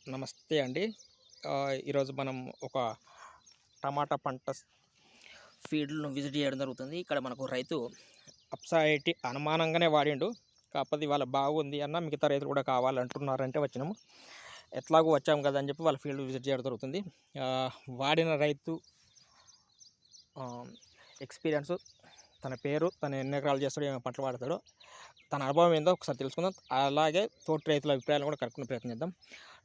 నమస్తే అండి. ఈరోజు మనం ఒక టమాటా పంట ఫీల్డ్‌ను విజిట్ చేయడం జరుగుతుంది. ఇక్కడ మనకు రైతు అప్సా 80 అనుమానంగానే వాడిండు. కాకపోతే ఇవాళ బాగుంది అన్న మిగతా రైతులు కూడా కావాలంటున్నారంటే వచ్చినాము. ఎట్లాగో వచ్చాము కదా అని చెప్పి వాళ్ళ ఫీల్డ్ విజిట్ చేయడం జరుగుతుంది. వాడిన రైతు ఎక్స్పీరియన్స్, తన పేరు, తను ఎన్ని ఎకరాలు చేస్తాడో, ఏమైనా పంటలు వాడతాడో, తన అనుభవం ఏందో ఒకసారి తెలుసుకుందాం. అలాగే తోటి రైతుల అభిప్రాయాలు కూడా కనుక్కునే ప్రయత్నం చేద్దాం.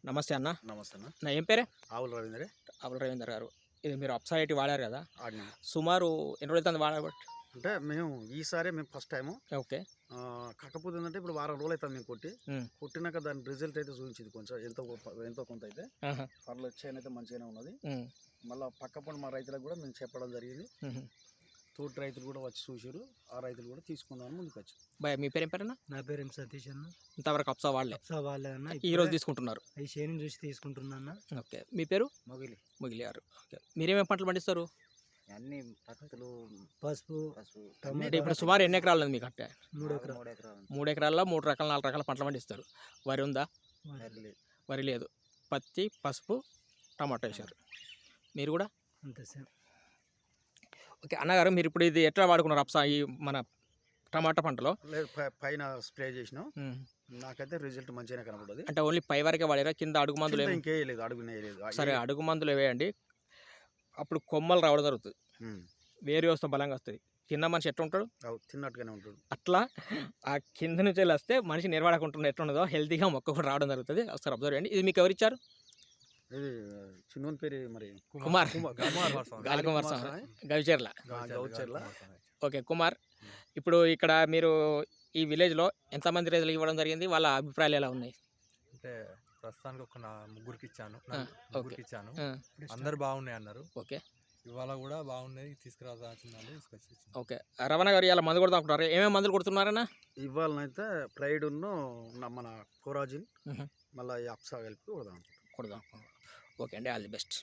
నమస్తే అన్న. నమస్తే అన్న. నా ఏం పేరే? ఆవుల రవీందరే. ఆవుల రవీందర్ గారు, ఇది మీరు అప్సా 80 వాడారు కదా, ఆడినాం. సుమారు ఎన్ని రోజులు అవుతుంది వాడబట్టి? అంటే మేము ఈసారి ఫస్ట్ టైము. ఓకే. కాకపోతే ఏంటంటే ఇప్పుడు వారం రోజులు అవుతుంది మేము కొట్టినాక దాని రిజల్ట్ అయితే చూపించింది. కొంచెం ఎంతో కొంత అయితే పర్లేదు, వచ్చాయని అయితే మంచిగానే ఉన్నది. మళ్ళీ పక్కపండి మా రైతులకు కూడా మేము చెప్పడం జరిగింది. తోటి రైతులు కూడా వచ్చి చూసారు. ఆ రైతులు కూడా తీసుకుందామని ముందుకు వచ్చి. బాయ్, మీ పేరు ఏం పేరన్నా? నా పేరు ఎం సతీష్ అన్న. ఇంతవరకు అప్సా వాళ్ళే అన్న. ఈ రోజు తీసుకుంటున్నారు? ఈ షేని చూసి తీసుకుంటున్నా అన్న. ఓకే. మీ పేరు? ముగిలి గారు. ఓకే. మీరేమేమి పంటలు పండిస్తారు? అన్ని పత్తులు, పసుపు, అంటే ఇప్పుడు సుమారు ఎన్ని ఎకరాలు ఉంది మీకు? అంటే 3 ఎకరాలు. 3 ఎకరాల్లో 3 రకాల 4 రకాల పంటలు పండిస్తారు. వరి ఉందా? వరి లేదు. పత్తి, పసుపు, టమాటో వేశారు. మీరు కూడా అంతే సార్. ఓకే అన్నగారు, మీరు ఇప్పుడు ఇది ఎట్లా వాడుకున్నారు అప్సా ఈ మన టమాటా పంటలో? పైన స్ప్రే చేసినాం. నాకైతే రిజల్ట్ మంచిగానే కనపడదు. అంటే ఓన్లీ పై వరకే వాడారా? కింద అడుగు మందులు ఇంకేయలేదు, అడుగునేయలేదు. సరే, అడుగు మందులు వేయండి. అప్పుడు కొమ్మలు రావడం జరుగుతుంది, వేరే వస్తే బలంగా వస్తుంది. కింద మనిషి ఎట్లా ఉంటాడు? తిన్నట్టుగానే ఉంటాడు. అట్లా ఆ కింద నుంచి వెళ్ళి వస్తే మనిషి నిర్వాడకుంటున్న ఎట్లా ఉండదో హెల్తీగా మొక్క కూడా రావడం జరుగుతుంది. ఒకసారి అబ్జర్వ్ చేయండి. ఇది మీకు ఎవరిచ్చారు? ఇది చిన్న పేరు మరి కుమార్, గాలి కుమార్ స్వామి, గవిచర్ల. ఓకే కుమార్, ఇప్పుడు ఇక్కడ మీరు ఈ విలేజ్లో ఎంతమంది రైతులకు ఇవ్వడం జరిగింది? వాళ్ళ అభిప్రాయాలు ఎలా ఉన్నాయి? అంటే ప్రస్తుతానికి ఒక ముగ్గురికి ఇచ్చాను. అందరు బాగున్నాయి అన్నారు. ఓకే. ఇవాళ కూడా బాగున్నాయి, తీసుకురావాల్సిందని తీసుకొచ్చి. ఓకే. రవాణా గారు ఇలా మందు కొడతా అనుకుంటారు, ఏమేమి మందులు కొడుతున్నారన్నా? ఇవాళనైతే ప్రైడ్ మన కోరాజిన్, మళ్ళీ అప్సా కలిపి కొడదాం. ఓకే అండి, ఆల్ ది బెస్ట్.